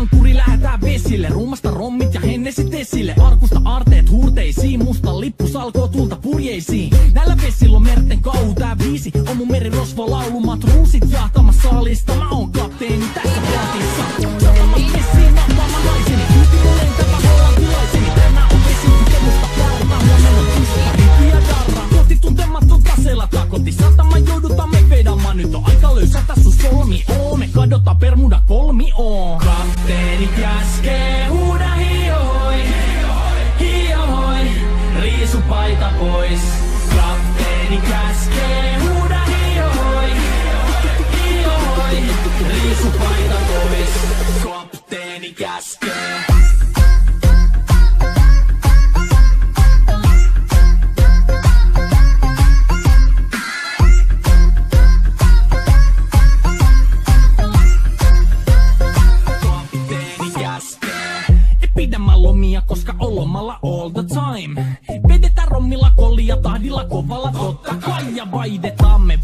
ankkuri, lähetään vesille. Ruumasta rommit ja hennesit esille. Arkusta aarteet huurteisiin, musta lippu salkoo tulta purjeisiin. Näillä vesillä on merten kauhu, tää biisi on mun merirosvo laulumat ruusit jahtamassa saalista. Mä oon kapteeni tässä platissa. Satamat vesiin, nappaamaan naiseni. Kyyti mun lentävä hollantilaiseni. Tänään on vesikukemusta parta, huomenna on tuska, ripi ja darra. Kohti tuntematon taseella takoti. Satama joudutaan me vedamaan, nyt on aika löysätä sun solmi. Me kadota Bermuda kolmioon. Kapteeni käskee, huuda hiohoi, hiohoi, riisu paita pois. Kapteeni käskee, huuda hiohoi, hiohoi, riisu paita pois. Kapteeni käskee. Pidämään lomia, koska on lomalla all the time. Vedetään rommilla kollia tahdilla kovalla, totta kai, ja vaihdetaan me